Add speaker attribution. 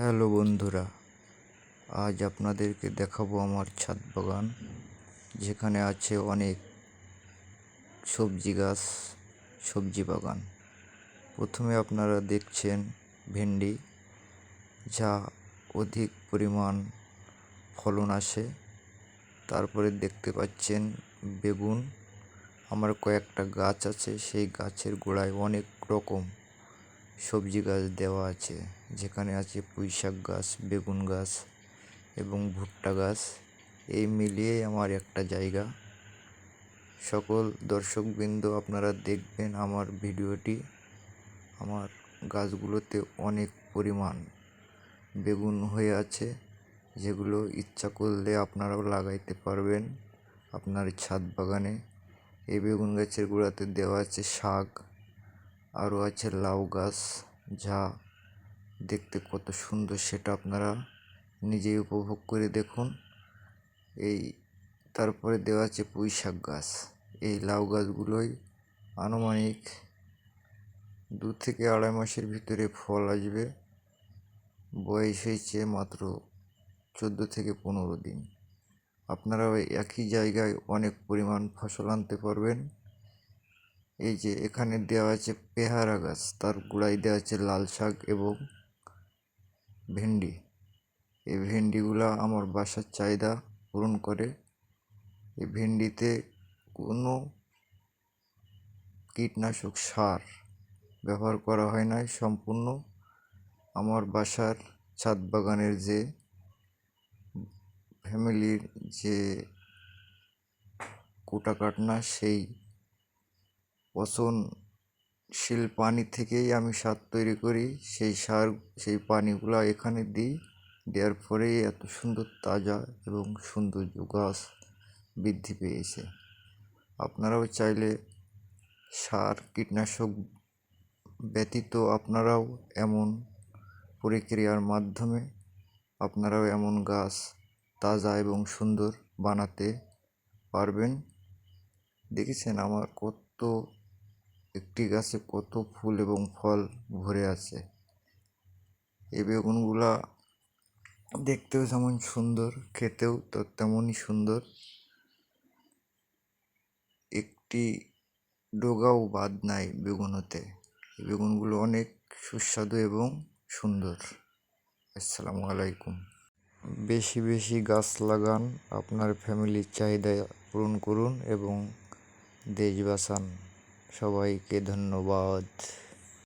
Speaker 1: Hello বন্ধুরা, আজ আপনাদেরকে দেখাবো আমার ছাদ বাগান, যেখানে আছে অনেক সবজি গাছ, সবজি বাগান। প্রথমে আপনারা দেখছেন ভেন্ডি, যা অধিক পরিমাণ ফলন আসে। তারপরে দেখতে পাচ্ছেন বেগুন। আমার কয়েকটা গাছ আছে, সেই গাছের গোড়ায় অনেক রকম সবজি গাছ দেওয়া আছে, যেখানে আছে পুঁই শাক গাছ, বেগুন গাছ এবং ভুট্টা গাছ। এই মিলিয়ে আমার একটা জায়গা। সকল দর্শকবৃন্দ, আপনারা দেখবেন আমার ভিডিওটি। আমার গাছগুলোতে অনেক পরিমাণ বেগুন হয়ে আছে, যেগুলো ইচ্ছা করলে আপনারাও লাগাইতে পারবেন আপনার ছাদ বাগানে। এই বেগুন গাছের গোড়াতে দেওয়া আছে শাক, আরও আছে লাউ গাছ, যা দেখতে কত সুন্দর সেটা আপনারা নিজেই উপভোগ করে দেখুন। তারপরে দেওয়া আছে পুঁই শাক গাছ। এই লাউ গাছগুলোই আনুমানিক 2 থেকে 2.5 মাসের ভিতরে ফল আসবে। বয়স হয়েছে মাত্র 14 থেকে 15 দিন। আপনারা ওই একই জায়গায় অনেক পরিমাণ ফসল আনতে পারবেন। এই যে এখানে দেওয়া আছে পেয়ারা গাছ, তার গোড়ায় দেওয়া আছে লাল শাক এবং ভেন্ডি। এই ভেন্ডিগুলা আমার বাসার চাহিদা পূরণ করে। এই ভেন্ডিতে কোনো কীটনাশক সার ব্যবহার করা হয় না। সম্পূর্ণ আমার বাসার ছাদ বাগানের যে ফ্যামিলির যে কুটাকাটনা, সেই পচনশীল পানি থেকেই আমি সার তৈরি করি। সেই পানিগুলো এখানে দিই। দেওয়ার পরেই এত সুন্দর তাজা এবং সৌন্দর্য গাছ বৃদ্ধি পেয়েছে। আপনারাও চাইলে সার কীটনাশক ব্যতীত আপনারাও এমন প্রক্রিয়ার মাধ্যমে আপনারাও এমন গাছ তাজা এবং সুন্দর বানাতে পারবেন। দেখেছেন আমার একটি গাছে কত ফুল এবং ফল ভরে আছে। এই বেগুনগুলা দেখতেও যেমন সুন্দর, খেতেও তো তেমনই সুন্দর। একটি ডগাও বাদ নাই বেগুনতে। এই বেগুনগুলো অনেক সুস্বাদু এবং সুন্দর। আসসালামু আলাইকুম। বেশি বেশি গাছ লাগান, আপনার ফ্যামিলির চাহিদা পূরণ করুন এবং দেশ বাঁচান। সবাইকে ধন্যবাদ।